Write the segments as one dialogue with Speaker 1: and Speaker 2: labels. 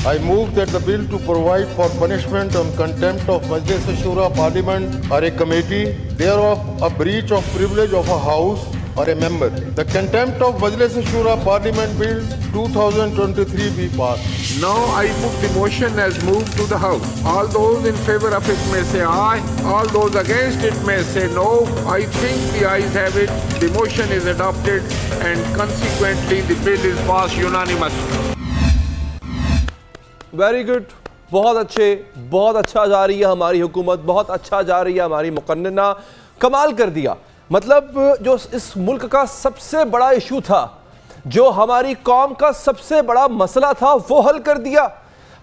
Speaker 1: I move that the bill to provide for punishment on contempt of Majlis Shura Parliament or a committee, thereof a breach of privilege of a house or a member. The contempt of Majlis Shura Parliament Bill 2023 be passed.
Speaker 2: Now I put the motion as moved to the House. All those in favor of it may say aye. All those against it may say no. I think the ayes have it. The motion is adopted and consequently the bill is passed unanimously.
Speaker 3: Very good. بہت اچھا جا رہی ہے ہماری حکومت, بہت اچھا جا رہی ہے ہماری مقننہ. کمال کر دیا. مطلب جو اس ملک کا سب سے بڑا ایشو تھا, جو ہماری قوم کا سب سے بڑا مسئلہ تھا, وہ حل کر دیا.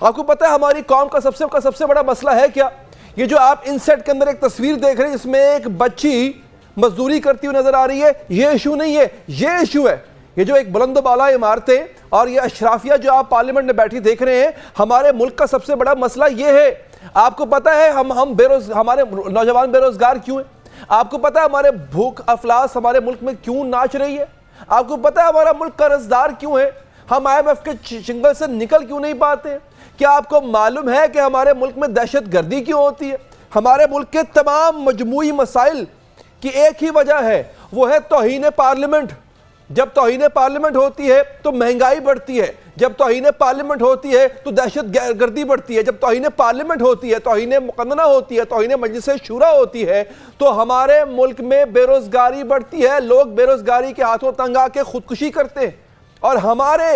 Speaker 3: آپ کو پتہ ہے ہماری قوم کا سب سے بڑا مسئلہ ہے کیا؟ یہ جو آپ ان سیٹ کے اندر ایک تصویر دیکھ رہے ہیں, اس میں ایک بچی مزدوری کرتی ہوئی نظر آ رہی ہے. یہ ایشو نہیں ہے, یہ ایشو ہے. یہ جو ایک بلند و بالا عمارتیں اور یہ اشرافیہ جو آپ پارلیمنٹ میں بیٹھی دیکھ رہے ہیں, ہمارے ملک کا سب سے بڑا مسئلہ یہ ہے. آپ کو پتہ ہے ہمارے نوجوان بے روزگار کیوں ہیں؟ آپ کو پتہ ہے ہمارے بھوک افلاس ہمارے ملک میں کیوں ناچ رہی ہے؟ آپ کو پتہ ہے ہمارا ملک قرض دار کیوں ہے؟ ہم IMF کے چنگل سے نکل کیوں نہیں پاتے؟ کیا آپ کو معلوم ہے کہ ہمارے ملک میں دہشت گردی کیوں ہوتی ہے؟ ہمارے ملک کے تمام مجموعی مسائل کی ایک ہی وجہ ہے, وہ ہے توہین پارلیمنٹ. جب توہین پارلیمنٹ ہوتی ہے تو مہنگائی بڑھتی ہے, جب توہین پارلیمنٹ ہوتی ہے تو دہشت گردی بڑھتی ہے, جب توہین پارلیمنٹ ہوتی ہے, توہین مقننہ ہوتی ہے, توہین مجلس شورا ہوتی ہے, تو ہمارے ملک میں بے روزگاری بڑھتی ہے. لوگ بے روزگاری کے ہاتھوں تنگ آ کے خودکشی کرتے ہیں. اور ہمارے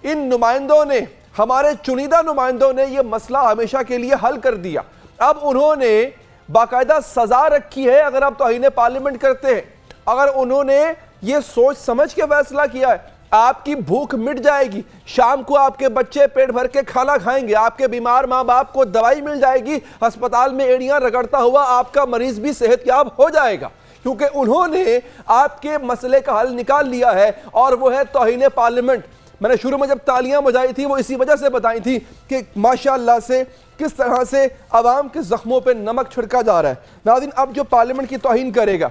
Speaker 3: ان نمائندوں نے, ہمارے چنیدہ نمائندوں نے یہ مسئلہ ہمیشہ کے لیے حل کر دیا. اب انہوں نے باقاعدہ سزا رکھی ہے اگر آپ توہین پارلیمنٹ کرتے ہیں. اگر انہوں نے یہ سوچ سمجھ کے فیصلہ کیا ہے, آپ کی بھوک مٹ جائے گی, شام کو آپ کے بچے پیٹ بھر کے کھانا کھائیں گے, آپ کے بیمار ماں باپ کو دوائی مل جائے گی, ہسپتال میں ایڑیاں رگڑتا ہوا آپ کا مریض بھی صحت یاب ہو جائے گا, کیونکہ انہوں نے آپ کے مسئلے کا حل نکال لیا ہے, اور وہ ہے توہین پارلیمنٹ. میں نے شروع میں جب تالیاں بجائی تھی وہ اسی وجہ سے بتائی تھی کہ ماشاءاللہ سے کس طرح سے عوام کے زخموں پہ نمک چھڑکا جا رہا ہے. ناظرین, اب جو پارلیمنٹ کی توہین کرے گا,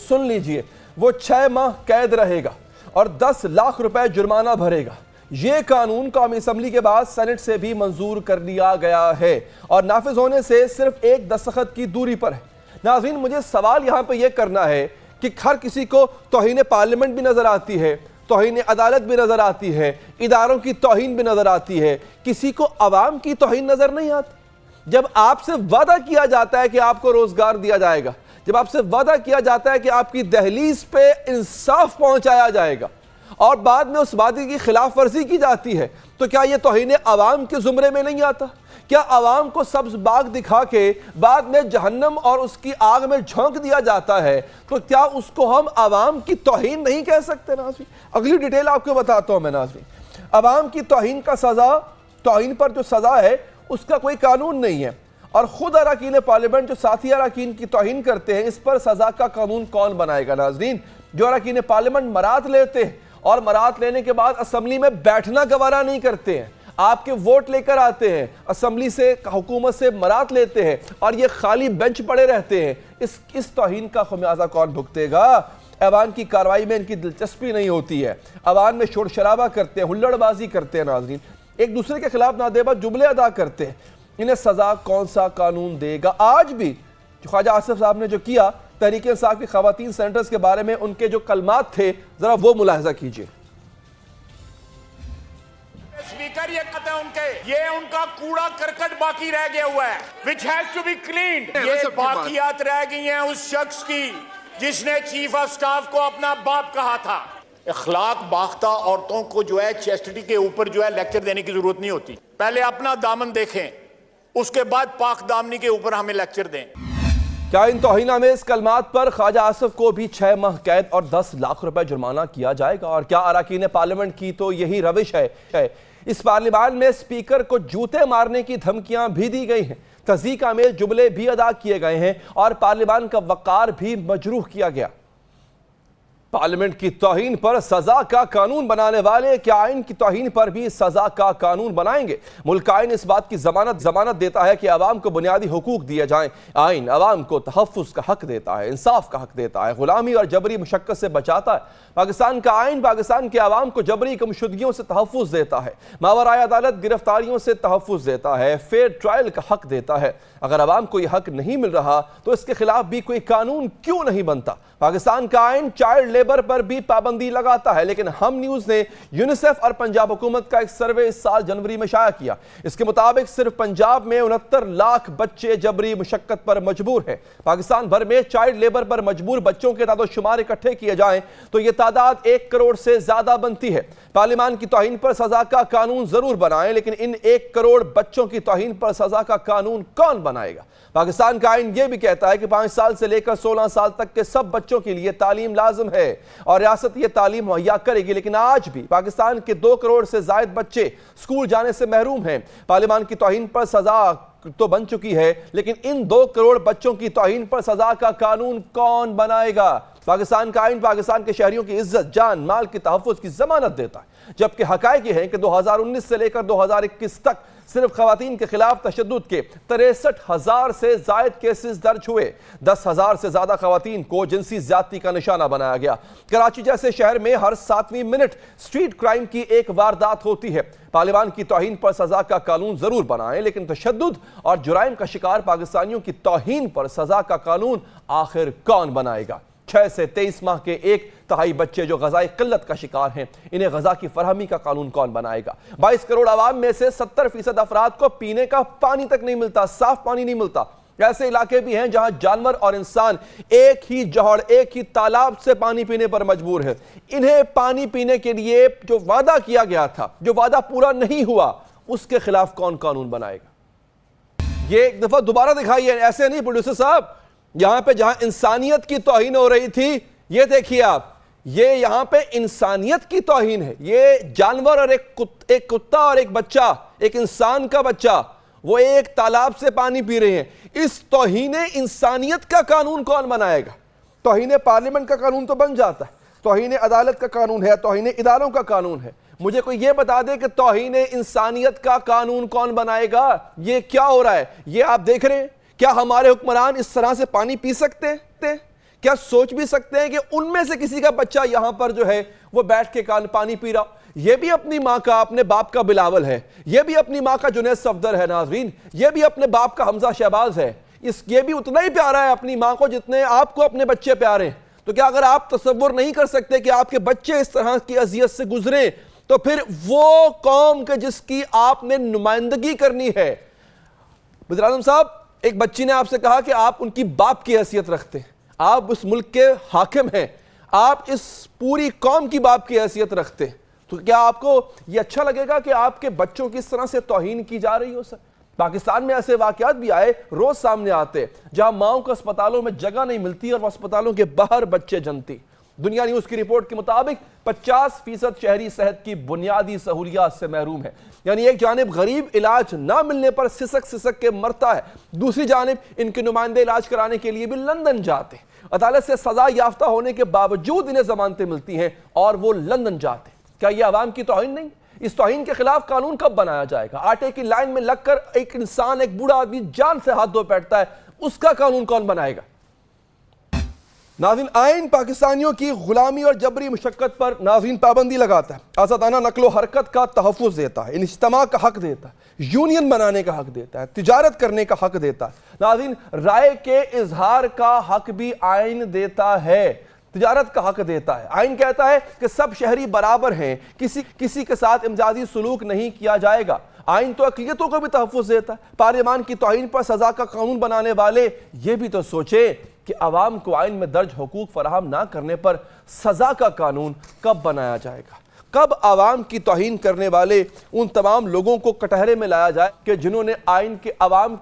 Speaker 3: سن لیجئے, وہ 6 ماہ قید رہے گا اور 10 لاکھ روپے جرمانہ بھرے گا. یہ قانون قومی اسمبلی کے بعد سینٹ سے بھی منظور کر لیا گیا ہے اور نافذ ہونے سے صرف ایک دستخط کی دوری پر ہے. ناظرین, مجھے سوال یہاں پہ یہ کرنا ہے کہ ہر کسی کو توہین پارلیمنٹ بھی نظر آتی ہے, توہین عدالت بھی نظر آتی ہے, اداروں کی توہین بھی نظر آتی ہے, کسی کو عوام کی توہین نظر نہیں آتی. جب آپ سے وعدہ کیا جاتا ہے کہ آپ کو روزگار دیا جائے گا, جب آپ سے وعدہ کیا جاتا ہے کہ آپ کی دہلیز پہ انصاف پہنچایا جائے گا, اور بعد میں اس وعدے کی خلاف ورزی کی جاتی ہے, تو کیا یہ توہین عوام کے زمرے میں نہیں آتا؟ کیا عوام کو سبز باغ دکھا کے بعد میں جہنم اور اس کی آگ میں جھونک دیا جاتا ہے, تو کیا اس کو ہم عوام کی توہین نہیں کہہ سکتے؟ ناظرین, اگلی ڈیٹیل آپ کو بتاتا ہوں میں. ناظرین, عوام کی توہین کا سزا, توہین پر جو سزا ہے اس کا کوئی قانون نہیں ہے, اور خود اراکین پارلیمنٹ جو ساتھی اراکین کی توہین کرتے ہیں, اس پر سزا کا قانون کون بنائے گا؟ ناظرین, جو اراکین پارلیمنٹ مراد لیتے ہیں اور مراد لینے کے بعد اسمبلی میں بیٹھنا گوارا نہیں کرتے ہیں, آپ کے ووٹ لے کر آتے ہیں, اسمبلی سے, حکومت سے مراد لیتے ہیں, اور یہ خالی بینچ پڑے رہتے ہیں, اس توہین کا خمیازہ کون بھگتے گا؟ ایوان کی کارروائی میں ان کی دلچسپی نہیں ہوتی ہے, ایوان میں شور شرابہ کرتے ہیں, ہلڑ بازی کرتے ہیں. ناظرین, ایک دوسرے کے خلاف نادیبہ جملے ادا کرتے ہیں. انہیں سزا کون سا قانون دے گا؟ آج بھی جو خواجہ آصف صاحب نے جو کیا تحریک انصاف کی خواتین سینٹرز کے بارے میں, ان کے جو کلمات تھے, ذرا وہ ملاحظہ کیجئے.
Speaker 4: اسپیکر یہ کہتے ہیں ان کے, یہ ان کا کوڑا کرکٹ باقی رہ گیا ہوا ہے, which has to be cleaned. یہ باقیات رہ گئی ہیں اس شخص کی جس نے چیف آف سٹاف کو اپنا باپ کہا تھا. اخلاق باختہ عورتوں کو جو ہے چیسٹی کے اوپر جو ہے لیکچر دینے کی ضرورت نہیں ہوتی. پہلے اپنا دامن دیکھیں, اس کے بعد پاک دامنی کے اوپر ہمیں لیکچر دیں.
Speaker 3: کیا ان توہین آمیز کلمات پر خواجہ آصف کو بھی 6 ماہ قید اور 10 لاکھ روپے جرمانہ کیا جائے گا؟ اور کیا اراکین پارلیمنٹ کی تو یہی روش ہے؟ اس پارلیمان میں اسپیکر کو جوتے مارنے کی دھمکیاں بھی دی گئی ہیں, تضحیک آمیز جملے بھی ادا کیے گئے ہیں, اور پارلیمان کا وقار بھی مجروح کیا گیا. پارلیمنٹ کی توہین پر سزا کا قانون بنانے والے کیا آئین کی توہین پر بھی سزا کا قانون بنائیں گے؟ ملک کا آئین اس بات کی ضمانت دیتا ہے کہ عوام کو بنیادی حقوق دیے جائیں۔ آئین عوام کو تحفظ کا حق دیتا ہے، انصاف کا حق دیتا ہے، غلامی اور جبری مشقت سے بچاتا ہے۔ پاکستان کا آئین پاکستان کے عوام کو جبری گمشدگیوں سے تحفظ دیتا ہے، ماورائے عدالت گرفتاریوں سے تحفظ دیتا ہے، فیئر ٹرائل کا حق دیتا ہے۔ اگر عوام کو یہ حق نہیں مل رہا تو اس کے خلاف بھی کوئی قانون کیوں نہیں بنتا؟ پاکستان کا آئین چائلڈ لیبر پر بھی پابندی لگاتا ہے، لیکن ہم نیوز نے یونیسیف اور پنجاب حکومت کا ایک سروے اس سال جنوری میں شائع کیا۔ اس کے مطابق صرف پنجاب میں 69 لاکھ بچے جبری مشقت پر مجبور ہیں۔ پاکستان بھر میں چائلڈ لیبر پر مجبور بچوں کے تعداد و شمار اکٹھے کیے جائیں تو یہ تعداد 1 کروڑ سے زیادہ بنتی ہے۔ پارلیمان کی توہین پر سزا کا قانون ضرور بنائیں، لیکن ان 1 کروڑ بچوں کی توہین پر سزا کا قانون کون بنائے گا؟ پاکستان کا آئین یہ بھی کہتا ہے کہ 5 سال سے لے کر 16 سال تک کے سب بچوں کے لیے تعلیم لازم ہے اور ریاست یہ تعلیم مہیا کرے گی، لیکن آج بھی پاکستان کے 2 کروڑ سے زائد بچے اسکول جانے سے محروم ہیں۔ پارلیمان کی توہین پر سزا تو بن چکی ہے، لیکن ان 2 کروڑ بچوں کی توہین پر سزا کا قانون کون بنائے گا؟ پاکستان کا آئین پاکستان کے شہریوں کی عزت، جان، مال کے تحفظ کی ضمانت دیتا ہے، جبکہ حقائق یہ ہیں کہ 2019 سے لے کر 2021 تک صرف خواتین کے خلاف تشدد کے 63,000 سے زائد کیسز درج ہوئے۔ 10,000 سے زیادہ خواتین کو جنسی زیادتی کا نشانہ بنایا گیا۔ کراچی جیسے شہر میں ہر 7ویں منٹ سٹریٹ کرائم کی ایک واردات ہوتی ہے۔ پارلیمان کی توہین پر سزا کا قانون ضرور بنائیں، لیکن تشدد اور جرائم کا شکار پاکستانیوں کی توہین پر سزا کا قانون آخر کون بنائے گا؟ 6 سے 23 ماہ کے 1/3 بچے جو غذائی قلت کا شکار ہیں، انہیں غذا کی فراہمی کا قانون کون بنائے گا؟ 22 کروڑ عوام میں سے 70% افراد کو پینے کا پانی تک نہیں ملتا، صاف پانی نہیں ملتا۔ ایسے علاقے بھی ہیں جہاں جانور اور انسان ایک ہی جوہر، ایک ہی تالاب سے پانی پینے پر مجبور ہے۔ انہیں پانی پینے کے لیے جو وعدہ کیا گیا تھا، جو وعدہ پورا نہیں ہوا، اس کے خلاف کون قانون بنائے گا؟ یہ ایک دفعہ دوبارہ دکھائیے، ایسے نہیں پروڈیوسر صاحب، یہاں پہ جہاں انسانیت کی توہین ہو رہی تھی، یہ دیکھیے آپ، یہ یہاں پہ انسانیت کی توہین ہے۔ یہ جانور اور ایک کتا اور ایک بچہ، ایک انسان کا بچہ، وہ ایک تالاب سے پانی پی رہے ہیں۔ اس توہین انسانیت کا قانون کون بنائے گا؟ توہین پارلیمنٹ کا قانون تو بن جاتا ہے، توہین عدالت کا قانون ہے، توہین اداروں کا قانون ہے۔ مجھے کوئی یہ بتا دے کہ توہین انسانیت کا قانون کون بنائے گا؟ یہ کیا ہو رہا ہے؟ یہ آپ دیکھ رہے ہیں، کیا ہمارے حکمران اس طرح سے پانی پی سکتے ہیں؟ کیا سوچ بھی سکتے ہیں کہ ان میں سے کسی کا بچہ یہاں پر جو ہے وہ بیٹھ کے پانی پی رہا؟ یہ بھی اپنی ماں کا، اپنے باپ کا بلاول ہے، یہ بھی اپنی ماں کا جنید صفدر ہے ناظرین، یہ بھی اپنے باپ کا حمزہ شہباز ہے، یہ بھی اتنا ہی پیارا ہے اپنی ماں کو جتنے آپ کو اپنے بچے پیارے ہیں۔ تو کیا اگر آپ تصور نہیں کر سکتے کہ آپ کے بچے اس طرح کی اذیت سے گزریں، تو پھر وہ قوم کے جس کی آپ نے نمائندگی کرنی ہے۔ وزیر اعظم صاحب، ایک بچی نے آپ سے کہا کہ آپ ان کی باپ کی حیثیت رکھتے ہیں، آپ اس ملک کے حاکم ہیں، آپ اس پوری قوم کی باپ کی حیثیت رکھتے ہیں، تو کیا آپ کو یہ اچھا لگے گا کہ آپ کے بچوں کی اس طرح سے توہین کی جا رہی ہو؟ سر، پاکستان میں ایسے واقعات بھی آئے، روز سامنے آتے، جہاں ماؤں کو اسپتالوں میں جگہ نہیں ملتی اور وہ اسپتالوں کے باہر بچے جنتی۔ دنیا نیوز کی رپورٹ کے مطابق 50% شہری صحت کی بنیادی سہولیات سے محروم ہے، یعنی ایک جانب غریب علاج نہ ملنے پر سسک کے مرتا ہے، دوسری جانب ان کے نمائندے علاج کرانے کے لیے بھی لندن جاتے ہیں، عدالت سے سزا یافتہ ہونے کے باوجود انہیں ضمانتیں ملتی ہیں اور وہ لندن جاتے ہیں۔ کیا یہ عوام کی توہین نہیں؟ اس توہین کے خلاف قانون کب بنایا جائے گا؟ آٹے کی لائن میں لگ کر ایک انسان، ایک بوڑھا آدمی جان سے ہاتھ دھو بیٹھتا ہے، اس کا قانون کون بنائے گا؟ ناظرین، آئین پاکستانیوں کی غلامی اور جبری مشقت پر ناظرین پابندی لگاتا ہے، آزادانہ نقل و حرکت کا تحفظ دیتا ہے، اجتماع کا حق دیتا ہے، یونین بنانے کا حق دیتا ہے، تجارت کرنے کا حق دیتا ہے۔ ناظرین، رائے کے اظہار کا حق بھی آئین دیتا ہے، تجارت کا حق دیتا ہے۔ آئین کہتا ہے کہ سب شہری برابر ہیں، کسی کے ساتھ امتیازی سلوک نہیں کیا جائے گا۔ آئین تو اقلیتوں کو بھی تحفظ دیتا ہے۔ پارلیمان کی توہین پر سزا کا قانون بنانے والے یہ بھی تو سوچے کہ عوام کو آئین میں درج حقوق فراہم نہ کرنے پر سزا کا قانون کب بنایا جائے گا؟ کب عوام کی توہین کرنے والے ان تمام لوگوں کو کٹہرے میں لایا جائے کہ جنہوں نے آئین کے عوام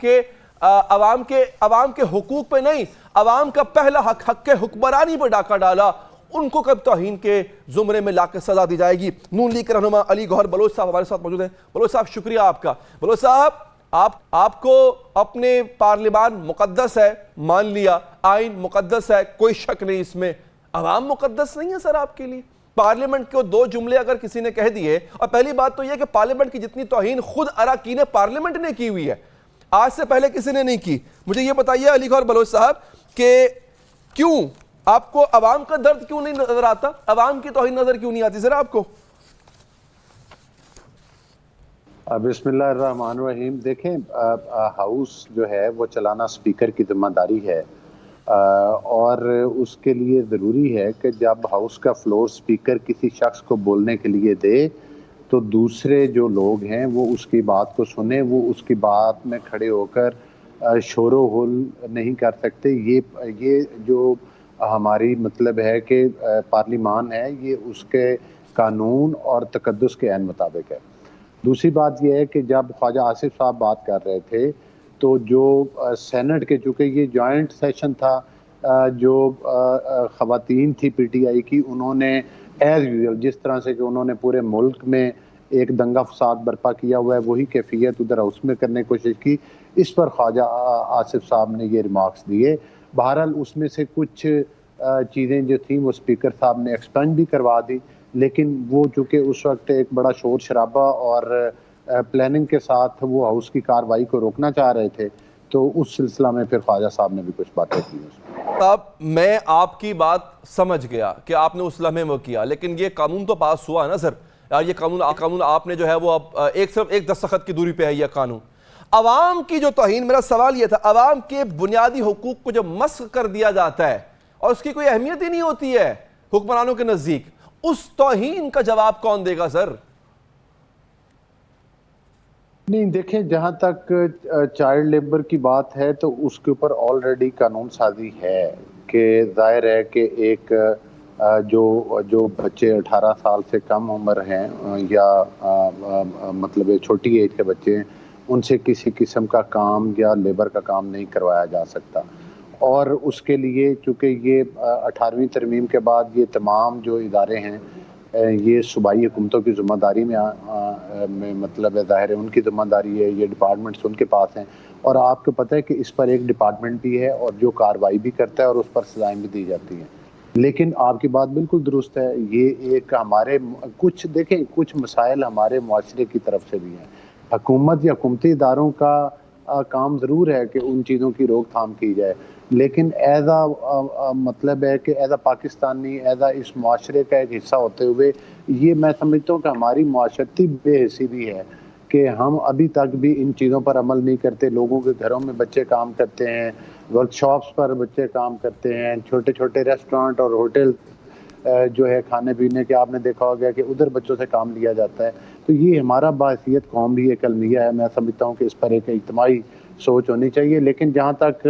Speaker 3: کے حقوق پہ نہیں، عوام کا پہلا حق کے حکمرانی پر ڈاکہ ڈالا، ان کو کب توہین کے زمرے میں لا کے سزا دی جائے گی؟ نون لیگ کے رہنما علی گوہر بلوچ صاحب ہمارے ساتھ موجود ہیں۔ بلوچ صاحب، شکریہ آپ کا۔ بلوچ صاحب، آپ کو اپنے پارلیمان مقدس ہے، مان لیا، آئین مقدس ہے، کوئی شک نہیں اس میں، عوام مقدس نہیں ہے سر آپ کے لیے؟ پارلیمنٹ کو 2 جملے اگر کسی نے کہہ دیے، اور پہلی بات تو یہ کہ پارلیمنٹ کی جتنی توہین خود اراکین پارلیمنٹ نے کی ہوئی ہے، آج سے پہلے کسی نے نہیں کی. مجھے یہ بتائیے علی گوہر بلوچ صاحب کہ کیوں آپ کو عوام کا درد کیوں نہیں نظر آتا؟ عوام کی توہین نظر کیوں نہیں آتی سر آپ کو؟
Speaker 5: بسم اللہ الرحمن الرحیم. دیکھیں ہاؤس جو ہے وہ چلانا سپیکر کی ذمہ داری ہے، اور اس کے لیے ضروری ہے کہ جب ہاؤس کا فلور سپیکر کسی شخص کو بولنے کے لیے دے تو دوسرے جو لوگ ہیں وہ اس کی بات کو سنیں، وہ اس کی بات میں کھڑے ہو کر شور و غل نہیں کر سکتے. یہ جو ہماری مطلب ہے کہ پارلیمان ہے، یہ اس کے قانون اور تقدس کے عین مطابق ہے. دوسری بات یہ ہے کہ جب خواجہ آصف صاحب بات کر رہے تھے تو جو سینٹ کے، چونکہ یہ جوائنٹ سیشن تھا، جو خواتین تھی پی ٹی آئی کی، انہوں نے ایز یوزول جس طرح سے کہ انہوں نے پورے ملک میں ایک دنگا فساد برپا کیا ہوا ہے، وہی کیفیت ادھر ہاؤس میں کرنے کی کوشش کی. اس پر خواجہ آصف صاحب نے یہ ریمارکس دیے. بہرحال اس میں سے کچھ چیزیں جو تھیں وہ اسپیکر صاحب نے ایکسپینڈ بھی کروا دی، لیکن وہ چونکہ اس وقت ایک بڑا شور شرابہ اور پلاننگ کے ساتھ وہ ہاؤس کی کاروائی کو روکنا چاہ رہے تھے، تو اس سلسلہ میں پھر خواجہ صاحب نے بھی کچھ باتیں کی.
Speaker 3: صاحب میں آپ کی بات سمجھ گیا کہ آپ نے اس لمحے وہ کیا، لیکن یہ قانون تو پاس ہوا نا سر. یار یہ قانون آپ نے جو ہے وہ اب صرف ایک دستخط کی دوری پہ ہے یہ قانون. عوام کی جو توہین، میرا سوال یہ تھا، عوام کے بنیادی حقوق کو جو مسخ کر دیا جاتا ہے اور اس کی کوئی اہمیت ہی نہیں ہوتی ہے حکمرانوں کے نزدیک، اس توہین کا جواب کون دے گا سر؟
Speaker 5: نہیں دیکھیں، جہاں تک چائلڈ لیبر کی بات ہے تو اس کے اوپر آلریڈی قانون سازی ہے کہ ظاہر ہے کہ ایک جو بچے 18 سال سے کم عمر ہیں یا مطلب چھوٹی ایج کے بچے ہیں، ان سے کسی قسم کا کام یا لیبر کا کام نہیں کروایا جا سکتا. اور اس کے لیے چونکہ یہ 18ویں ترمیم کے بعد یہ تمام جو ادارے ہیں یہ صوبائی حکومتوں کی ذمہ داری میں مطلب ظاہر ہے ان کی ذمہ داری ہے، یہ ڈپارٹمنٹس ان کے پاس ہیں، اور آپ کو پتہ ہے کہ اس پر ایک ڈپارٹمنٹ بھی ہے اور جو کارروائی بھی کرتا ہے اور اس پر سزائیں بھی دی جاتی ہیں. لیکن آپ کی بات بالکل درست ہے، یہ ایک ہمارے کچھ مسائل ہمارے معاشرے کی طرف سے بھی ہیں. حکومت یا حکومتی اداروں کا کام ضرور ہے کہ ان چیزوں کی روک تھام کی جائے، لیکن ایز مطلب ہے کہ ایز پاکستانی، ایز اس معاشرے کا ایک حصہ ہوتے ہوئے یہ میں سمجھتا ہوں کہ ہماری معاشرتی بے حسی بھی ہے کہ ہم ابھی تک بھی ان چیزوں پر عمل نہیں کرتے. لوگوں کے گھروں میں بچے کام کرتے ہیں، ورک شاپس پر بچے کام کرتے ہیں، چھوٹے چھوٹے ریسٹورانٹ اور ہوٹل جو ہے کھانے پینے کے، آپ نے دیکھا ہوگا کہ ادھر بچوں سے کام لیا جاتا ہے. تو یہ ہمارا باحثیت قوم بھی ایک المیہ ہے. میں سمجھتا ہوں کہ اس پر ایک اجتماعی سوچ ہونی چاہیے، لیکن جہاں تک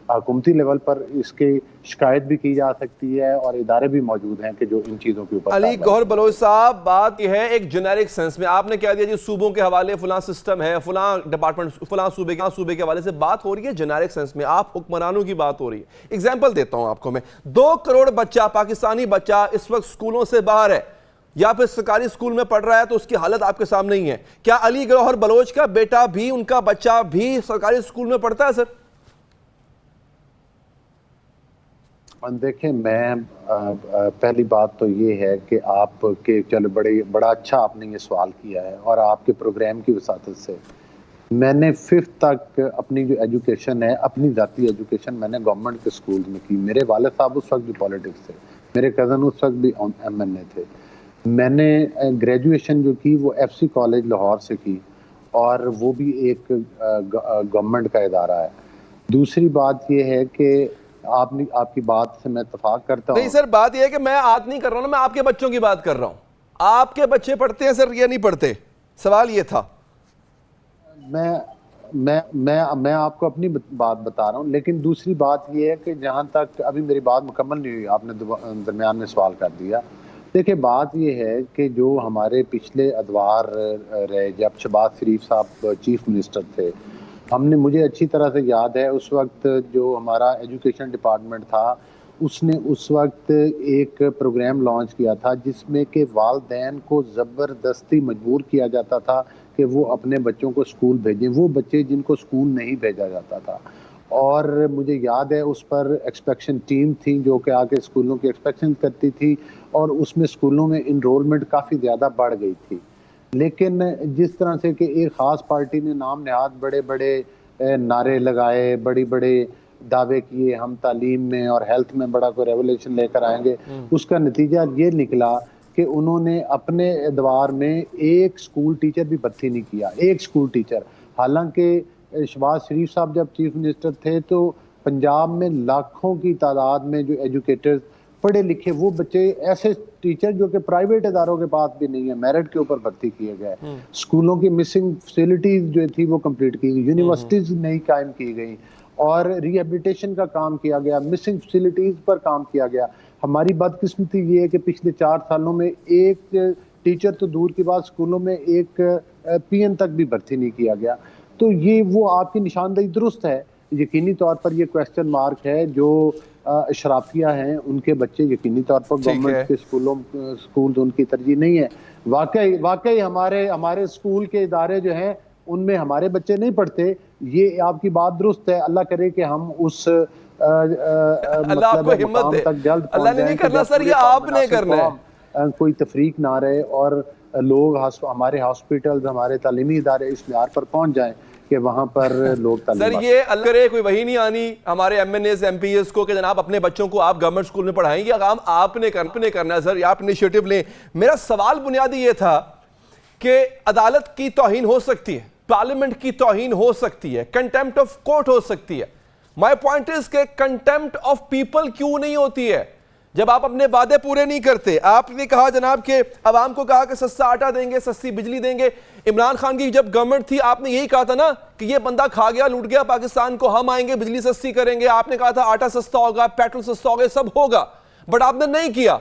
Speaker 5: حکومتی لیول پر اس کی شکایت بھی کی جا سکتی ہے اور ادارے بھی موجود ہیں کہ جو ان چیزوں کے اوپر.
Speaker 3: علی گوہر بلوچ صاحب، بات یہ ہے ایک جنیرک سینس میں آپ نے کہہ دیا جی صوبوں کے حوالے فلاں سسٹم ہے، فلاں ڈپارٹمنٹ فلاں صوبے کے حوالے سے بات ہو رہی ہے جنیرک سینس میں، آپ حکمرانوں کی بات ہو رہی ہے. ایگزامپل دیتا ہوں آپ کو میں. 2 کروڑ بچہ، پاکستانی بچہ اس وقت سکولوں سے باہر ہے یا پھر سرکاری سکول میں پڑھ رہا ہے تو اس کی حالت آپ کے سامنے ہی ہے. کیا علی گوہر بلوچ کا بیٹا بھی، ان کا بچہ بھی سرکاری سکول میں پڑھتا ہے سر؟
Speaker 5: دیکھیں، میں پہلی بات تو یہ ہے کہ آپ کے چلو بڑا اچھا آپ نے یہ سوال کیا ہے، اور آپ کے پروگرام کی وساطت سے میں نے 5th تک اپنی جو ایجوکیشن ہے، اپنی ذاتی ایجوکیشن میں نے گورنمنٹ کے سکولز میں کی. میرے والد صاحب اس وقت بھی پالیٹکس تھے، میرے کزن اس وقت بھی MNA تھے. میں نے گریجویشن جو کی وہ FC کالج لاہور سے کی، اور وہ بھی ایک گورنمنٹ کا ادارہ ہے. دوسری بات یہ ہے کہ آپ کی بات سے میں اتفاق کرتا ہوں.
Speaker 3: نہیں سر، بات یہ ہے کہ میں آج نہیں کر رہا ہوں، میں آپ کے بچوں کی بات کر رہا ہوں. آپ کے بچے پڑھتے ہیں سر یا نہیں پڑھتے؟ سوال یہ تھا.
Speaker 5: میں آپ کو اپنی بات بتا رہا ہوں، لیکن دوسری بات یہ ہے کہ جہاں تک ابھی میری بات مکمل نہیں ہوئی، آپ نے درمیان میں سوال کر دیا. دیکھیں، بات یہ ہے کہ جو ہمارے پچھلے ادوار رہے جب شہباز شریف صاحب چیف منسٹر تھے، مجھے اچھی طرح سے یاد ہے اس وقت جو ہمارا ایجوکیشن ڈپارٹمنٹ تھا اس نے اس وقت ایک پروگرام لانچ کیا تھا جس میں کہ والدین کو زبردستی مجبور کیا جاتا تھا کہ وہ اپنے بچوں کو سکول بھیجیں، وہ بچے جن کو سکول نہیں بھیجا جاتا تھا. اور مجھے یاد ہے اس پر ایکسپیکشن ٹیم تھی جو کہ آ کے اسکولوں کی ایکسپیکشن کرتی تھی، اور اس میں اسکولوں میں انرولمنٹ کافی زیادہ بڑھ گئی تھی. لیکن جس طرح سے کہ ایک خاص پارٹی نے نام نہاد بڑے بڑے نعرے لگائے، بڑی بڑے دعوے کیے ہم تعلیم میں اور ہیلتھ میں بڑا کوئی ریولیوشن لے کر آئیں گے، اس کا نتیجہ یہ نکلا کہ انہوں نے اپنے ادوار میں ایک سکول ٹیچر بھی بھرتی نہیں کیا، ایک سکول ٹیچر. حالانکہ شہباز شریف صاحب جب چیف منسٹر تھے تو پنجاب میں لاکھوں کی تعداد میں جو ایجوکیٹرز پڑھے لکھے وہ بچے، ایسے ٹیچر جو کہ پرائیویٹ اداروں کے پاس بھی نہیں ہیں، میرٹ کے اوپر بھرتی کیے گئے. اسکولوں کی مسنگ فیسلٹیز جو تھی وہ کمپلیٹ کی گئی، یونیورسٹیز نئی قائم کی گئی اور ری ہیبلیٹیشن کا کام کیا گیا، مسنگ فیسلٹیز پر کام کیا گیا. ہماری بدقسمتی یہ ہے کہ پچھلے 4 سالوں میں ایک ٹیچر تو دور کی بات، اسکولوں میں ایک پی این تک بھی بھرتی نہیں کیا گیا. تو یہ وہ آپ کی نشاندہی درست ہے، یقینی طور پر یہ کویسچن مارک ہے. جو اشرافیہ ہیں ان کے بچے یقینی طور پر گورنمنٹ کے اسکول ان کی ترجیح نہیں ہے. واقعی ہمارے اسکول کے ادارے جو ہیں ان میں ہمارے بچے نہیں پڑھتے، یہ آپ کی بات درست ہے. اللہ کرے کہ ہم اس
Speaker 3: اللہ آپ کو ہمت دے.
Speaker 5: تک جلد
Speaker 3: اللہ نے نہیں کرنا سر، یہ آپ نے کرنا ہے.
Speaker 5: کوئی تفریق نہ رہے اور لوگ ہمارے ہاسپٹلز، ہمارے تعلیمی ادارے اس معیار پر پہنچ جائیں کہ وہاں پر لوگ تعلیم.
Speaker 3: سر یہ اللہ کرے کوئی وہی نہیں آنی ہمارے MNAs MPs کو کہ جناب اپنے بچوں کو آپ گورنمنٹ اسکول میں پڑھائیں گے. کام آپ نے کرنا ہے سر، آپ انیشیٹو لیں. میرا سوال بنیادی یہ تھا کہ عدالت کی توہین ہو سکتی ہے، پارلیمنٹ کی توہین ہو سکتی ہے، کنٹیمپٹ آف کورٹ ہو سکتی ہے. مائی پوائنٹ از کہ کنٹیمپٹ آف پیپل کیوں نہیں ہوتی ہے؟ جب آپ اپنے وعدے پورے نہیں کرتے. آپ نے کہا جناب کہ عوام کو کہا کہ سستا آٹا دیں گے، سستی بجلی دیں گے. عمران خان کی جب گورنمنٹ تھی آپ نے یہی کہا تھا نا کہ یہ بندہ کھا گیا لوٹ گیا پاکستان کو، ہم آئیں گے بجلی سستی کریں گے. آپ نے کہا تھا آٹا سستا ہوگا، پیٹرول سستا ہوگا، سب ہوگا، بٹ آپ نے نہیں کیا.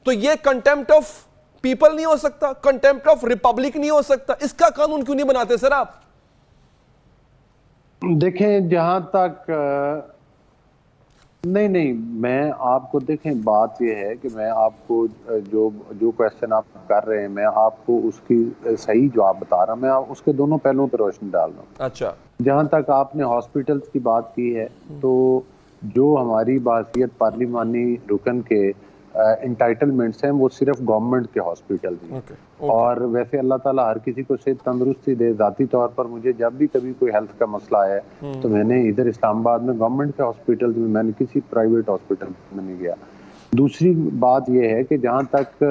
Speaker 3: تو یہ کنٹیمپٹ آف پیپل نہیں ہو سکتا، کنٹیمپٹ آف ریپبلک نہیں ہو سکتا؟ اس کا قانون کیوں نہیں بناتے سر آپ؟
Speaker 5: دیکھیں جہاں تک نہیں میں آپ کو، دیکھیں بات یہ ہے کہ میں آپ کو جو کویسچن آپ کر رہے ہیں میں آپ کو اس کی صحیح جواب بتا رہا ہوں. میں اس کے دونوں پہلوؤں پہ روشنی ڈال رہا ہوں.
Speaker 3: اچھا،
Speaker 5: جہاں تک آپ نے ہاسپٹلز کی بات کی ہے تو جو ہماری بحیثیت پارلیمانی رکن کے انٹائٹلمنٹس ہیں وہ صرف گورنمنٹ کے ہاسپٹلز ہیں. اور ویسے اللہ تعالیٰ ہر کسی کو صحت تندرستی دے. ذاتی طور پر مجھے جب بھی کبھی کوئی ہیلتھ کا مسئلہ ہے تو میں نے ادھر اسلام آباد میں گورنمنٹ کے ہاسپٹلز میں نے کسی پرائیویٹ ہاسپٹل میں نہیں گیا. دوسری بات یہ ہے کہ جہاں تک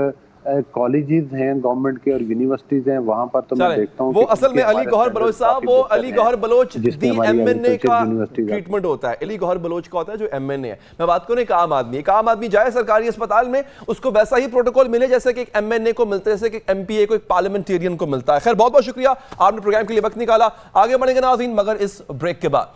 Speaker 5: کالجز ہیں گورنمنٹ کے اور یونیورسٹیز ہیں وہاں پر تو میں دیکھتا ہوں
Speaker 3: وہ اصل میں علی گوہر بلوچ صاحب، وہ علی گوہر بلوچ دی ایم این اے کا ٹریٹمنٹ ہوتا ہے. علی گوہر بلوچ کا ہوتا ہے جو ایم این اے ہے. میں بات کروں ایک عام آدمی، ایک عام آدمی جائے سرکاری اسپتال میں اس کو ویسا ہی پروٹوکول ملے جیسے کہ ایک ایم این اے کو ملتا ہے، جیسے کہ ایک ایم پی اے کو، ایک پارلیمنٹیرین کو ملتا ہے. خیر بہت بہت شکریہ، آپ نے پروگرام کے لیے وقت نکالا. آگے بڑھیں گے ناظرین مگر اس بریک کے بعد.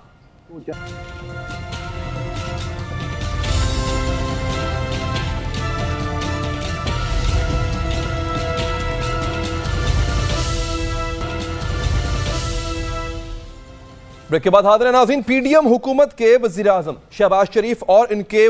Speaker 3: بریک کے بعد حاضر ہیں ناظرین. پی ڈی ایم حکومت کے وزیر اعظم شہباز شریف اور ان کے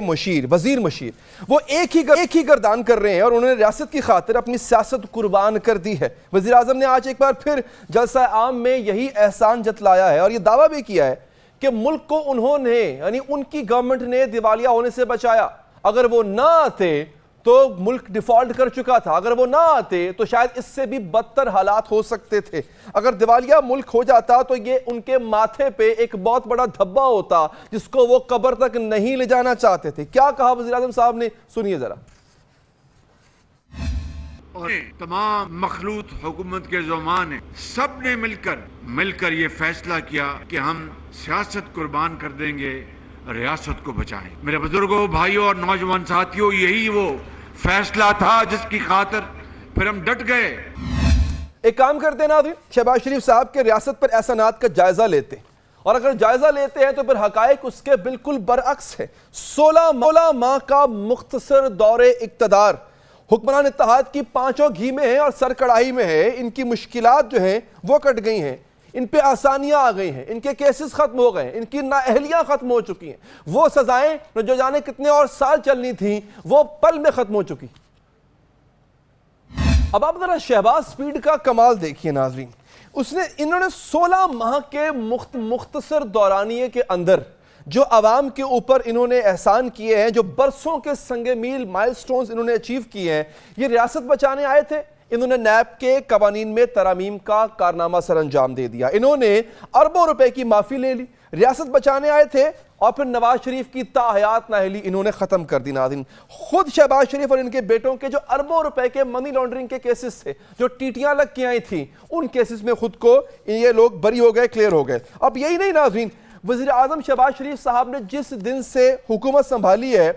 Speaker 3: وزیر مشیر وہ ایک ہی گردان کر رہے ہیں اور انہوں نے ریاست کی خاطر اپنی سیاست قربان کر دی ہے. وزیر اعظم نے آج ایک بار پھر جلسہ عام میں یہی احسان جتلایا ہے اور یہ دعویٰ بھی کیا ہے کہ ملک کو انہوں نے، یعنی ان کی گورنمنٹ نے دیوالیہ ہونے سے بچایا. اگر وہ نہ آتے تو ملک ڈیفالٹ کر چکا تھا. اگر وہ نہ آتے تو شاید اس سے بھی بدتر حالات ہو سکتے تھے. اگر دیوالیہ ملک ہو جاتا تو یہ ان کے ماتھے پہ ایک بہت بڑا دھبا ہوتا جس کو وہ قبر تک نہیں لے جانا چاہتے تھے. کیا کہا وزیر اعظم صاحب نے، سنیے ذرا.
Speaker 6: اور تمام مخلوط حکومت کے زعماء نے سب نے مل کر یہ فیصلہ کیا کہ ہم سیاست قربان کر دیں گے، ریاست کو بچائیں. میرے بزرگوں، بھائیوں اور نوجوان ساتھیوں، یہی وہ فیصلہ تھا جس کی خاطر پھر ہم ڈٹ گئے.
Speaker 3: ایک کام کرتے ہیں ناظرین، شہباز شریف صاحب کے ریاست پر احسانات کا جائزہ لیتے ہیں اور اگر جائزہ لیتے ہیں تو پھر حقائق اس کے بالکل برعکس ہے. 16 ماہ کا مختصر دور اقتدار، حکمران اتحاد کی پانچوں گھی میں ہیں اور سر کڑاہی میں ہے. ان کی مشکلات جو ہیں وہ کٹ گئی ہیں، ان پہ آسانیاں آ گئی ہیں، ان کے کیسز ختم ہو گئے ہیں، ان کی نااہلیاں ختم ہو چکی ہیں. وہ سزائیں جو جانے کتنے اور سال چلنی تھیں وہ پل میں ختم ہو چکی. اب آپ ذرا شہباز سپیڈ کا کمال دیکھیے ناظرین. انہوں نے 16 ماہ کے مختصر دورانیے کے اندر جو عوام کے اوپر انہوں نے احسان کیے ہیں, جو برسوں کے سنگ میل مائل سٹونز انہوں نے اچیو کیے ہیں, یہ ریاست بچانے آئے تھے. انہوں نے نیب کے قوانین میں ترامیم کا کارنامہ سر انجام دے دیا. انہوں نے اربوں روپے کی معافی لے لی. ریاست بچانے آئے تھے اور پھر نواز شریف کی تاحیات نااہلی انہوں نے ختم کر دی. ناظرین, خود شہباز شریف اور ان کے بیٹوں کے جو اربوں روپے کے منی لانڈرنگ کے کیسز تھے, جو ٹیٹیاں لگ کے آئی تھیں, ان کیسز میں خود کو یہ لوگ بری ہو گئے, کلیئر ہو گئے. اب یہی نہیں ناظرین, وزیر اعظم شہباز شریف صاحب نے جس دن سے حکومت سنبھالی ہے,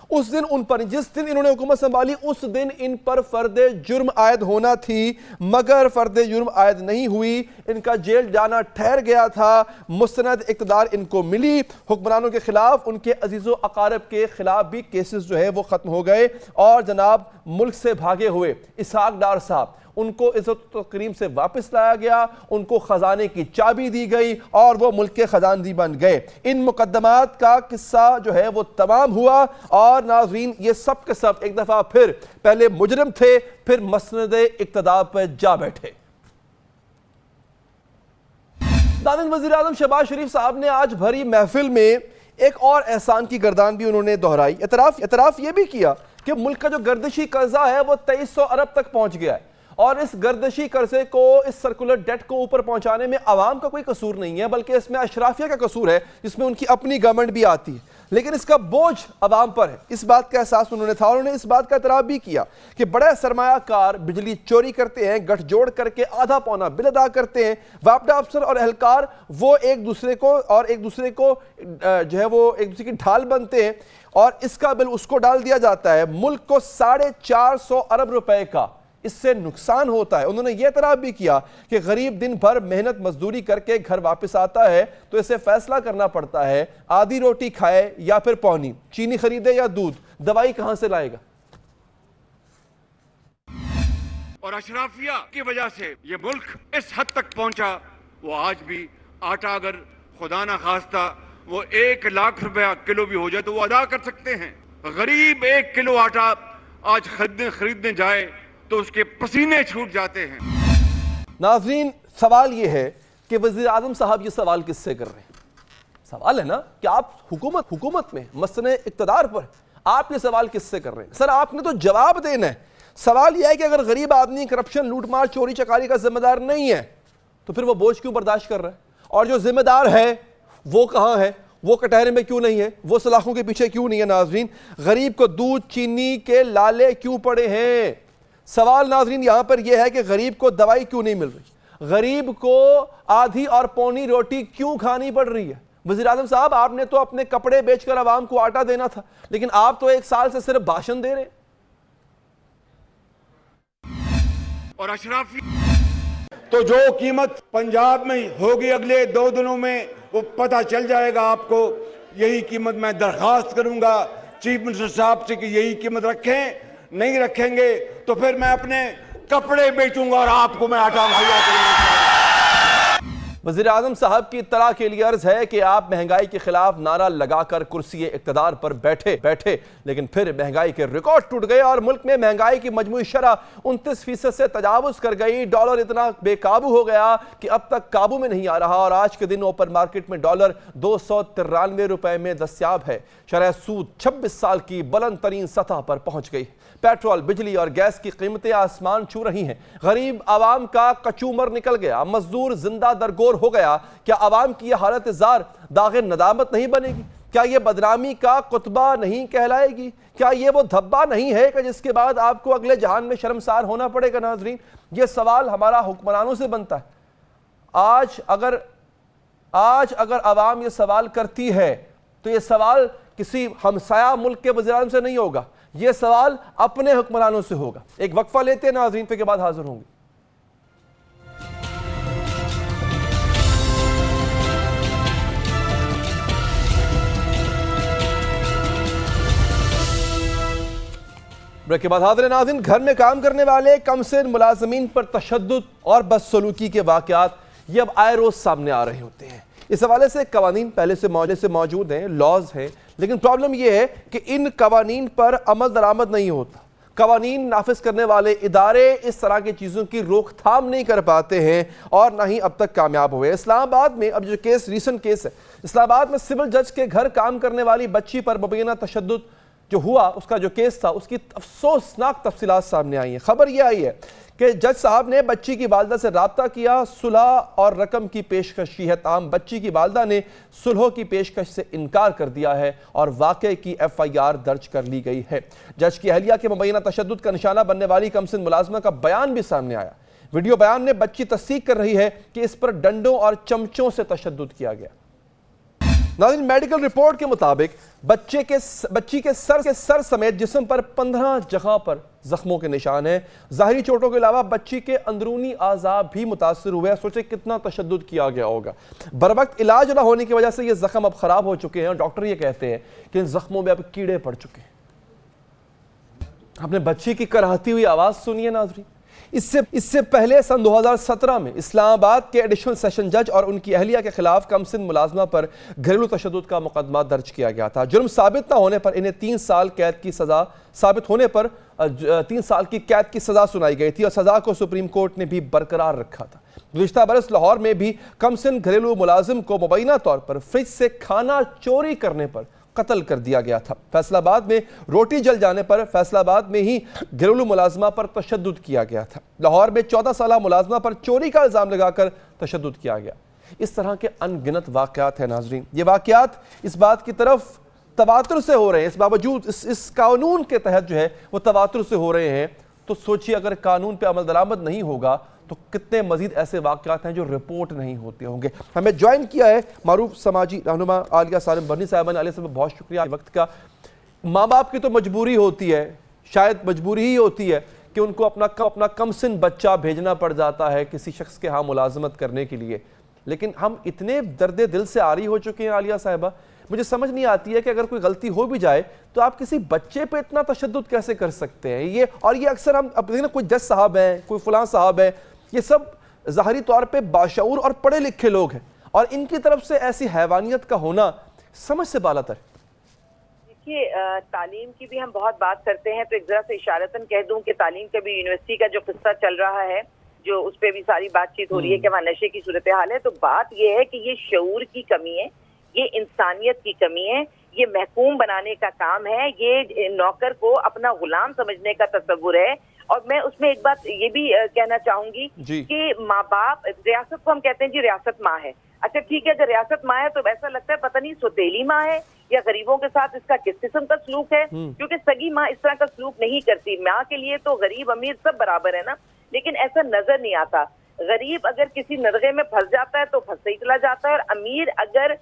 Speaker 3: اس دن ان پر, جس دن انہوں نے حکومت سنبھالی اس دن ان پر فرد جرم عائد ہونا تھی, مگر فرد جرم عائد نہیں ہوئی. ان کا جیل جانا ٹھہر گیا تھا. مستند اقتدار ان کو ملی. حکمرانوں کے خلاف, ان کے عزیز و اقارب کے خلاف بھی کیسز جو ہے وہ ختم ہو گئے. اور جناب ملک سے بھاگے ہوئے اسحاق ڈار صاحب, ان کو عزت و تکریم سے واپس لایا گیا, ان کو خزانے کی چابی دی گئی اور وہ ملک کے خزاندی بن گئے. ان مقدمات کا قصہ جو ہے وہ تمام ہوا. اور ناظرین, یہ سب کے سب ایک دفعہ پھر پہلے مجرم تھے, پھر مسند اقتدار پر جا بیٹھے. ناظرین, وزیر اعظم شہباز شریف صاحب نے آج بھری محفل میں ایک اور احسان کی گردان بھی انہوں نے دہرائی. اعتراف یہ بھی کیا کہ ملک کا جو گردشی قرضہ ہے وہ 2300 ارب تک پہنچ گیا ہے, اور اس گردشی قرضے کو, اس سرکولر ڈیٹ کو اوپر پہنچانے میں عوام کا کوئی قصور نہیں ہے, بلکہ اس میں اشرافیہ کا قصور ہے, جس میں ان کی اپنی گورنمنٹ بھی آتی ہے. لیکن اس کا بوجھ عوام پر ہے. اس بات کا احساس انہوں نے تھا, اور انہوں نے اس بات کا اعتراف بھی کیا کہ بڑے سرمایہ کار بجلی چوری کرتے ہیں, گٹھ جوڑ کر کے آدھا پونا بل ادا کرتے ہیں. وابڈہ افسر اور اہلکار وہ ایک دوسرے کو جو ہے وہ ایک دوسرے کی ڈھال بنتے ہیں, اور اس کا بل اس کو ڈال دیا جاتا ہے. ملک کو 450 ارب روپے کا اس سے نقصان ہوتا ہے. انہوں نے یہ اعتراف بھی کیا کہ غریب دن بھر محنت مزدوری کر کے گھر واپس آتا ہے تو اسے فیصلہ کرنا پڑتا ہے, آدھی روٹی کھائے یا پھر پانی, چینی خریدے یا دودھ, دوائی کہاں سے لائے گا.
Speaker 6: اور اشرافیہ کی وجہ سے یہ ملک اس حد تک پہنچا. وہ آج بھی آٹا اگر خدا نہ خواستہ وہ 1 لاکھ روپیہ کلو بھی ہو جائے تو وہ ادا کر سکتے ہیں. غریب 1 کلو آٹا آج خریدنے جائے تو اس کے پسینے چھوٹ جاتے ہیں.
Speaker 3: ناظرین, سوال یہ ہے کہ وزیر اعظم صاحب یہ سوال کس سے کر رہے ہیں. سوال ہے نا کہ آپ حکومت میں مسند اقتدار پر آپ یہ سوال کس سے کر رہے ہیں. سر, آپ نے تو جواب دینا ہے. سوال یہ ہے کہ اگر غریب آدمی کرپشن, لوٹ مار, چوری چکاری کا ذمہ دار نہیں ہے تو پھر وہ بوجھ کیوں برداشت کر رہا ہے, اور جو ذمہ دار ہے وہ کہاں ہے, وہ کٹہرے میں کیوں نہیں ہے, وہ سلاخوں کے پیچھے کیوں نہیں ہے. ناظرین, غریب کو دودھ چینی کے لالے کیوں پڑے ہیں. سوال ناظرین یہاں پر یہ ہے کہ غریب کو دوائی کیوں نہیں مل رہی, غریب کو آدھی اور پونی روٹی کیوں کھانی پڑ رہی ہے. وزیر اعظم صاحب, آپ نے تو اپنے کپڑے بیچ کر عوام کو آٹا دینا تھا, لیکن آپ تو 1 سال سے صرف بھاشن دے رہے ہیں.
Speaker 6: اور اشرافی
Speaker 7: تو جو قیمت پنجاب میں ہوگی اگلے 2 دنوں میں وہ پتہ چل جائے گا آپ کو. یہی قیمت میں درخواست کروں گا چیف منسٹر صاحب سے کہ یہی قیمت رکھیں. نہیں رکھیں گے تو پھر میں اپنے کپڑے بیچوں گا اور آپ کو میں آٹا مہیا کروں گا.
Speaker 3: وزیر اعظم صاحب کی اطلاع کے لیے عرض ہے کہ آپ مہنگائی کے خلاف نعرہ لگا کر کرسی اقتدار پر بیٹھے, لیکن پھر مہنگائی کے ریکارڈ ٹوٹ گئے اور ملک میں مہنگائی کی مجموعی شرح 29% سے تجاوز کر گئی. ڈالر اتنا بے قابو ہو گیا کہ اب تک قابو میں نہیں آ رہا, اور آج کے دن اوپن مارکیٹ میں ڈالر 293 روپے میں دستیاب ہے. شرح سود 26 سال کی بلند ترین سطح پر پہنچ گئی. پیٹرول, بجلی اور گیس کی قیمتیں آسمان چھو رہی ہیں. غریب عوام کا کچومر نکل گیا, مزدور زندہ درگور ہو گیا. کیا عوام کی یہ حالت زار داغ ندامت نہیں بنے گی؟ کیا یہ بدنامی کا قطبہ نہیں کہلائے گی؟ کیا یہ وہ دھبا نہیں ہے کہ جس کے بعد آپ کو اگلے جہان میں شرمسار ہونا پڑے گا؟ ناظرین, یہ سوال ہمارا حکمرانوں سے بنتا ہے. آج اگر عوام یہ سوال کرتی ہے تو یہ سوال کسی ہمسایہ ملک کے وزیر اعظم سے نہیں ہوگا, یہ سوال اپنے حکمرانوں سے ہوگا. ایک وقفہ لیتے ہیں ناظرین, پھر کے بعد حاضر ہوں گے. بریک کے بعد حاضر ہیں ناظرین. گھر میں کام کرنے والے کم سن ملازمین پر تشدد اور بدسلوکی کے واقعات یہ اب آئے روز سامنے آ رہے ہوتے ہیں. اس حوالے سے قوانین پہلے سے موجود ہیں, لاز ہیں, لیکن پرابلم یہ ہے کہ ان قوانین پر عمل درآمد نہیں ہوتا. قوانین نافذ کرنے والے ادارے اس طرح کی چیزوں کی روک تھام نہیں کر پاتے ہیں اور نہ ہی اب تک کامیاب ہوئے. اسلام آباد میں اب جو ریسنٹ کیس ہے، اسلام آباد میں سول جج کے گھر کام کرنے والی بچی پر مبینہ تشدد جو ہوا، اس کا جو کیس تھا، اس کی افسوسناک تفصیلات سامنے آئی ہیں. خبر یہ آئی ہے کہ جج صاحب نے بچی کی والدہ سے رابطہ کیا، صلح اور رقم کی پیشکش کی ہے، تاہم بچی کی والدہ نے صلح کی پیشکش سے انکار کر دیا ہے اور واقعے کی FIR درج کر لی گئی ہے. جج کی اہلیہ کے مبینہ تشدد کا نشانہ بننے والی کمسن ملازمہ کا بیان بھی سامنے آیا. ویڈیو بیان میں بچی تصدیق کر رہی ہے کہ اس پر ڈنڈوں اور چمچوں سے تشدد کیا گیا. ناظرین، میڈیکل رپورٹ کے مطابق بچی کے سر سمیت جسم پر 15 جگہ پر زخموں کے نشان ہیں. ظاہری چوٹوں کے علاوہ بچی کے اندرونی اعضاء بھی متاثر ہوئے. سوچیں کتنا تشدد کیا گیا ہوگا. بروقت علاج نہ ہونے کی وجہ سے یہ زخم اب خراب ہو چکے ہیں اور ڈاکٹر یہ کہتے ہیں کہ ان زخموں میں اب کیڑے پڑ چکے ہیں. آپ نے بچی کی کراہتی ہوئی آواز سنی ہے ناظرین. اس سے پہلے سن 2017 میں اسلام آباد کے ایڈیشنل سیشن جج اور ان کی اہلیہ کے خلاف کمسن ملازمہ پر گھریلو تشدد کا مقدمہ درج کیا گیا تھا. جرم ثابت نہ ہونے پر انہیں 3 سال قید کی سزا ثابت ہونے پر 3 سال کی قید کی سزا سنائی گئی تھی اور سزا کو سپریم کورٹ نے بھی برقرار رکھا تھا. گزشتہ برس لاہور میں بھی کمسن گھریلو ملازم کو مبینہ طور پر فریج سے کھانا چوری کرنے پر قتل کر دیا گیا تھا. فیصل آباد میں روٹی جل جانے پر فیصل آباد میں ہی گھریلو ملازمہ پر تشدد کیا گیا تھا. لاہور میں 14 سالہ ملازمہ پر چوری کا الزام لگا کر تشدد کیا گیا. اس طرح کے ان گنت واقعات ہیں ناظرین. یہ واقعات اس بات کی طرف تواتر سے ہو رہے ہیں، اس باوجود اس قانون کے تحت جو ہے وہ تواتر سے ہو رہے ہیں. تو سوچیے اگر قانون پہ عمل درآمد نہیں ہوگا تو کتنے مزید ایسے واقعات ہیں جو رپورٹ نہیں ہوتے ہوں گے. ہمیں جوائن کیا ہے معروف سماجی رہنما عالیہ سالم برنی صاحبہ نے. عالیہ صاحب بہت شکریہ وقت کا. ماں باپ کی تو مجبوری ہوتی ہے، شاید مجبوری ہی ہوتی ہے کہ ان کو اپنا کم سن بچہ بھیجنا پڑ جاتا ہے کسی شخص کے ہاں ملازمت کرنے کے لیے. لیکن ہم اتنے درد دل سے عاری ہو چکے ہیں عالیہ صاحبہ، مجھے سمجھ نہیں آتی ہے کہ اگر کوئی غلطی ہو بھی جائے تو آپ کسی بچے پہ اتنا تشدد کیسے کر سکتے ہیں. یہ اکثر ہم اب دیکھیں نا، کوئی جج صاحب ہیں، کوئی فلاں صاحب ہے، یہ سب ظاہری طور پہ باشعور اور پڑھے لکھے لوگ ہیں اور ان کی طرف سے ایسی حیوانیت کا ہونا سمجھ سے بالاتر.
Speaker 8: دیکھیے، تعلیم کی بھی ہم بہت بات کرتے ہیں تو ایک ذرا سے اشارتاً کہہ دوں کہ تعلیم کا بھی یونیورسٹی کا جو قصہ چل رہا ہے، جو اس پہ بھی ساری بات چیت ہو رہی ہے کہ وہاں نشے کی صورتحال ہے. تو بات یہ ہے کہ یہ شعور کی کمی ہے، یہ انسانیت کی کمی ہے، یہ محکوم بنانے کا کام ہے، یہ نوکر کو اپنا غلام سمجھنے کا تصور ہے. اور میں اس میں ایک بات یہ بھی کہنا چاہوں گی کہ ماں باپ، ریاست کو ہم کہتے ہیں جی ریاست ماں ہے. اچھا ٹھیک ہے، اگر ریاست ماں ہے تو ایسا لگتا ہے پتہ نہیں سوتیلی ماں ہے یا غریبوں کے ساتھ اس کا کس قسم کا سلوک ہے، کیونکہ سگی ماں اس طرح کا سلوک نہیں کرتی. ماں کے لیے تو غریب امیر سب برابر ہے نا، لیکن ایسا نظر نہیں آتا. غریب اگر کسی ندغے میں پھنس جاتا ہے تو پھنسے ہی چلا جاتا ہے، اور امیر اگر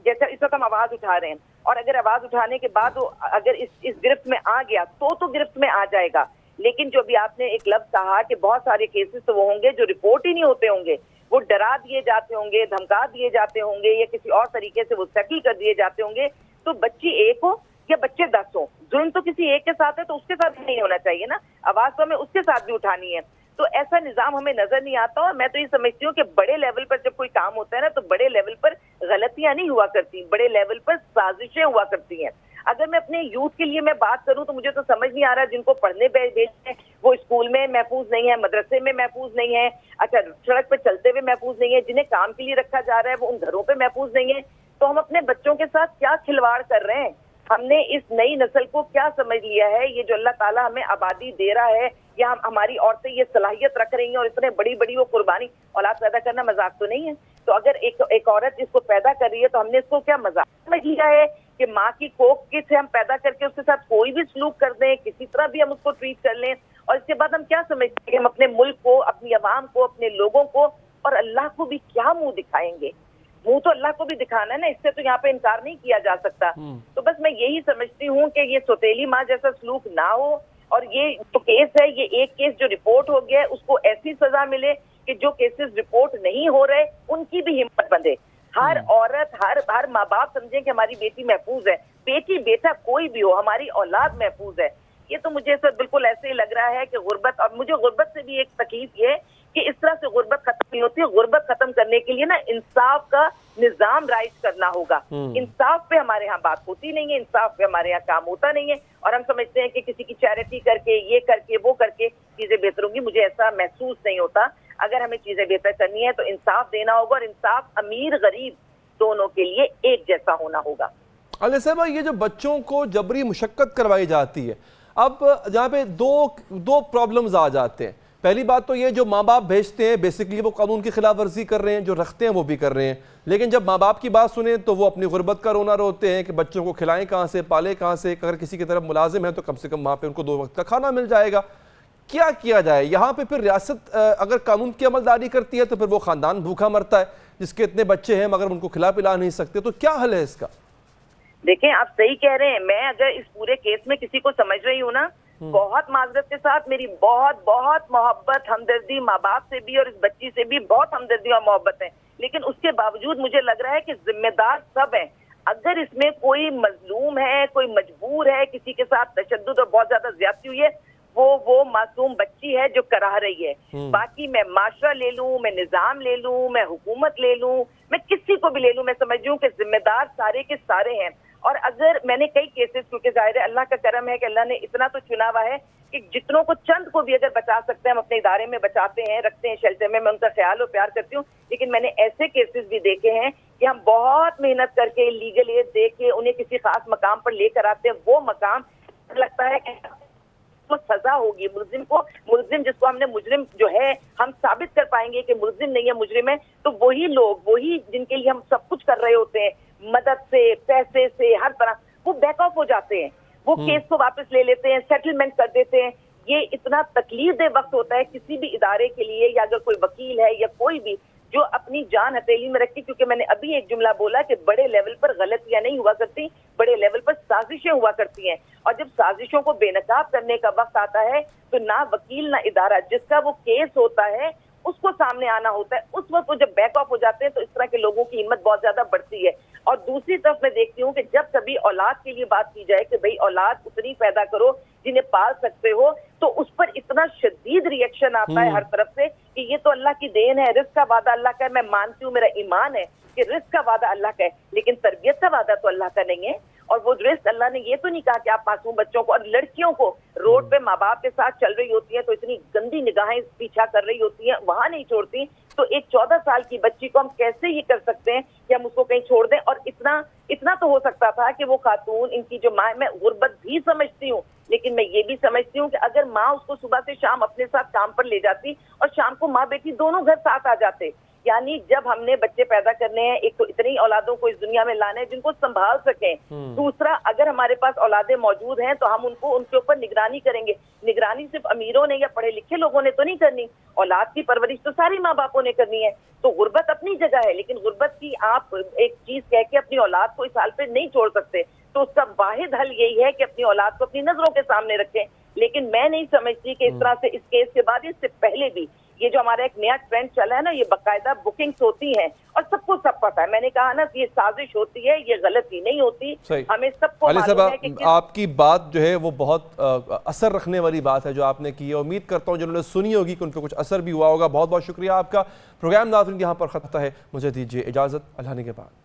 Speaker 8: جیسا اس وقت ہم آواز اٹھا رہے ہیں اور اگر آواز اٹھانے کے بعد وہ اگر اس گرفت میں آ گیا تو گرفت میں آ جائے گا. لیکن جو بھی آپ نے ایک لفظ کہا کہ بہت سارے کیسز تو وہ ہوں گے جو رپورٹ ہی نہیں ہوتے ہوں گے، وہ ڈرا دیے جاتے ہوں گے، دھمکا دیے جاتے ہوں گے یا کسی اور طریقے سے وہ سیٹل کر دیے جاتے ہوں گے. تو بچی ایک ہو یا بچے 10 ہوں، ظلم تو کسی ایک کے ساتھ ہے تو اس کے ساتھ نہیں ہونا چاہیے نا، آواز تو ہمیں اس کے ساتھ بھی اٹھانی ہے. تو ایسا نظام ہمیں نظر نہیں آتا. اور میں تو یہ سمجھتی ہوں کہ بڑے لیول پر جب کوئی کام ہوتا ہے نا تو بڑے لیول پر غلطیاں نہیں ہوا کرتی، بڑے لیول پر سازشیں ہوا کرتی ہیں. اگر میں اپنے یوتھ کے لیے میں بات کروں تو مجھے تو سمجھ نہیں آ رہا جن کو پڑھنے بھیجتے ہیں وہ اسکول میں محفوظ نہیں ہے، مدرسے میں محفوظ نہیں ہے، اچھا سڑک پہ چلتے ہوئے محفوظ نہیں ہے، جنہیں کام کے لیے رکھا جا رہا ہے وہ ان گھروں پہ محفوظ نہیں ہے. تو ہم اپنے بچوں کے ساتھ کیا کھلواڑ کر رہے ہیں؟ ہم نے اس نئی نسل کو کیا سمجھ لیا ہے؟ یہ جو اللہ تعالیٰ ہمیں آبادی دے رہا ہے یا ہماری عورتیں یہ صلاحیت رکھ رہی ہیں اور اتنے بڑی بڑی وہ قربانی، اولاد پیدا کرنا مذاق تو نہیں ہے. تو اگر ایک عورت اس کو پیدا کر رہی ہے تو ہم نے اس کو کیا مذاق سمجھ لیا ہے کہ ماں کی کوکھ سے ہم پیدا کر کے اس کے ساتھ کوئی بھی سلوک کر دیں، کسی طرح بھی ہم اس کو ٹریٹ کر لیں، اور اس کے بعد ہم کیا سمجھتے ہیں کہ ہم اپنے ملک کو، اپنی عوام کو، اپنے لوگوں کو اور اللہ کو بھی کیا منہ دکھائیں گے؟ منہ تو اللہ کو بھی دکھانا ہے نا، اس سے تو یہاں پہ انکار نہیں کیا جا سکتا. تو بس میں یہی سمجھتی ہوں کہ یہ سوتیلی ماں جیسا سلوک نہ ہو، اور یہ جو کیس ہے، یہ ایک کیس جو رپورٹ ہو گیا ہے اس کو ایسی سزا ملے کہ جو کیسز رپورٹ نہیں ہو رہے ان کی بھی ہمت بندے. ہر عورت، ہر ماں باپ سمجھیں کہ ہماری بیٹی محفوظ ہے، بیٹی بیٹا کوئی بھی ہو، ہماری اولاد محفوظ ہے. یہ تو مجھے سر بالکل ایسے ہی لگ رہا ہے کہ غربت، اور مجھے غربت سے بھی ایک تکلیف یہ کہ اس طرح سے غربت ختم نہیں ہوتی. غربت ختم کرنے کے لیے نا انصاف کا نظام رائج کرنا ہوگا. انصاف پہ ہمارے ہاں بات ہوتی نہیں ہے، انصاف پہ ہمارے یہاں کام ہوتا نہیں ہے. اور ہم سمجھتے ہیں کہ کسی کی چیریٹی کر کے یہ کر کے وہ کر کے چیزیں بہتر ہوں گی. مجھے ایسا محسوس نہیں ہوتا. اگر ہمیں چیزیں بہتر کرنی ہے تو انصاف دینا ہوگا، اور انصاف امیر غریب دونوں کے لیے ایک جیسا ہونا ہوگا.
Speaker 3: علیہ صاحبہ، یہ جو بچوں کو جبری مشقت کروائی جاتی ہے، اب جہاں پہ دو پرابلمز آ جاتے ہیں. پہلی بات تو یہ جو ماں باپ بھیجتے ہیں بیسیکلی وہ قانون کی خلاف ورزی کر رہے ہیں، جو رکھتے ہیں وہ بھی کر رہے ہیں. لیکن جب ماں باپ کی بات سنیں تو وہ اپنی غربت کا رونا روتے ہیں کہ بچوں کو کھلائیں کہاں سے، پالیں کہاں سے. اگر کسی کی طرف ملازم ہے تو کم سے کم وہاں پہ ان کو 2 وقت کا کھانا مل جائے گا. کیا کیا جائے یہاں پہ؟ پھر ریاست اگر قانون کی عملداری کرتی ہے تو پھر وہ خاندان بھوکا مرتا ہے جس کے اتنے بچے ہیں مگر ان کو کھلا پلا نہیں سکتے. تو کیا حل ہے اس کا؟
Speaker 8: دیکھیں، آپ صحیح کہہ رہے ہیں. میں اگر اس پورے کیس میں کسی کو سمجھ رہی ہوں نا، بہت معذرت کے ساتھ، میری بہت بہت محبت ہمدردی ماں باپ سے بھی اور اس بچی سے بھی بہت ہمدردی اور محبت ہے. لیکن اس کے باوجود مجھے لگ رہا ہے کہ ذمہ دار سب ہیں. اگر اس میں کوئی مظلوم ہے، کوئی مجبور ہے، کسی کے ساتھ تشدد اور بہت زیادہ زیادتی ہوئی ہے، وہ معصوم بچی ہے جو کرا رہی ہے. باقی میں معاشرہ لے لوں، میں نظام لے لوں، میں حکومت لے لوں، میں کسی کو بھی لے لوں، میں سمجھ لوں کہ ذمہ دار سارے کے سارے ہیں. اور اگر میں نے کئی کیسز، کیونکہ ظاہر ہے اللہ کا کرم ہے کہ اللہ نے اتنا تو چنا ہوا ہے کہ جتنوں کو چند کو بھی اگر بچا سکتے ہیں ہم اپنے ادارے میں بچاتے ہیں، رکھتے ہیں شیلٹر میں ان کا خیال و پیار کرتی ہوں. لیکن میں نے ایسے کیسز بھی دیکھے ہیں کہ ہم بہت محنت کر کے لیگل ایڈ دے کے انہیں کسی خاص مقام پر لے کر آتے ہیں. وہ مقام لگتا ہے کہ سزا ہوگی ملزم کو. ملزم جس کو ہم نے مجرم جو ہے ہم ثابت کر پائیں گے کہ ملزم نہیں ہے مجرم ہے، تو وہی لوگ، وہی جن کے لیے ہم سب کچھ کر رہے ہوتے ہیں، مدد سے، پیسے سے، ہر طرح، وہ بیک آف ہو جاتے ہیں. وہ کیس کو واپس لے لیتے ہیں، سیٹلمنٹ کر دیتے ہیں. یہ اتنا تکلیف دہ وقت ہوتا ہے کسی بھی ادارے کے لیے، یا اگر کوئی وکیل ہے یا کوئی بھی جو اپنی جان ہتھیلی میں رکھتی. کیونکہ میں نے ابھی ایک جملہ بولا کہ بڑے لیول پر غلطیاں نہیں ہوا کرتی، بڑے لیول پر سازشیں ہوا کرتی ہیں. اور جب سازشوں کو بے نقاب کرنے کا وقت آتا ہے تو نہ وکیل نہ ادارہ جس کا وہ کیس ہوتا ہے اس کو سامنے آنا ہوتا ہے. اس وقت وہ جب بیک آف ہو جاتے ہیں تو اس طرح کے لوگوں کی ہمت بہت زیادہ بڑھتی ہے. اور دوسری طرف میں دیکھتی ہوں کہ جب کبھی اولاد کے لیے بات کی جائے کہ بھئی اولاد اتنی پیدا کرو جنہیں پال سکتے ہو، تو اس پر اتنا شدید ری ایکشن آتا ہے ہر طرف سے کہ یہ تو اللہ کی دین ہے، رزق کا وعدہ اللہ کا ہے. میں مانتی ہوں، میرا ایمان ہے کہ رزق کا وعدہ اللہ کا ہے، لیکن تربیت کا وعدہ تو اللہ کا نہیں ہے. اور وہ رزق اللہ نے یہ تو نہیں کہا کہ آپ معصوم بچوں کو، اور لڑکیوں کو روڈ پہ ماں باپ کے ساتھ چل رہی ہوتی ہیں تو اتنی گندی نگاہیں پیچھا کر رہی ہوتی ہیں، وہاں نہیں چھوڑتی. تو ایک 14 سال کی بچی کو ہم کیسے یہ کر سکتے ہیں کہ ہم اس کو کہیں چھوڑ دیں؟ اور اتنا تو ہو سکتا تھا کہ وہ خاتون، ان کی جو ماں، میں غربت بھی سمجھتی ہوں لیکن میں یہ بھی سمجھتی ہوں کہ اگر ماں اس کو صبح سے شام اپنے ساتھ کام پر لے جاتی اور شام کو ماں بیٹی دونوں گھر ساتھ آ جاتے. یعنی جب ہم نے بچے پیدا کرنے ہیں، ایک تو اتنی اولادوں کو اس دنیا میں لانا ہے جن کو سنبھال سکیں. دوسرا، اگر ہمارے پاس اولادیں موجود ہیں تو ہم ان کے اوپر نگرانی کریں گے. نگرانی صرف امیروں نے یا پڑھے لکھے لوگوں نے تو نہیں کرنی، اولاد کی پرورش تو ساری ماں باپوں نے کرنی ہے. تو غربت اپنی جگہ ہے، لیکن غربت کی آپ ایک چیز کہہ کے اپنی اولاد کو اس حال پہ نہیں چھوڑ سکتے. تو اس کا واحد حل یہی ہے کہ اپنی اولاد کو اپنی نظروں کے سامنے رکھیں. لیکن میں نہیں سمجھتی کہ اس طرح سے اس کیس کے بعد، اس سے پہلے بھی یہ جو ہمارا ایک نیا ٹرینڈ چلا ہے نا، یہ باقاعدہ بکنگز ہوتی ہیں اور سب کو سب پتہ ہے. میں نے کہا نا، یہ سازش ہوتی ہے، یہ غلطی نہیں ہوتی. ہمیں سب کو معلوم ہے کہ
Speaker 3: آپ کی بات جو ہے وہ بہت اثر رکھنے والی بات ہے جو آپ نے کی ہے. امید کرتا ہوں جنہوں نے سنی ہوگی کہ ان پہ کچھ اثر بھی ہوا ہوگا. بہت بہت شکریہ آپ کا. پروگرام ناظرین یہاں پر ختم ہے. مجھے دیجیے اجازت. اللہ نے کے بعد.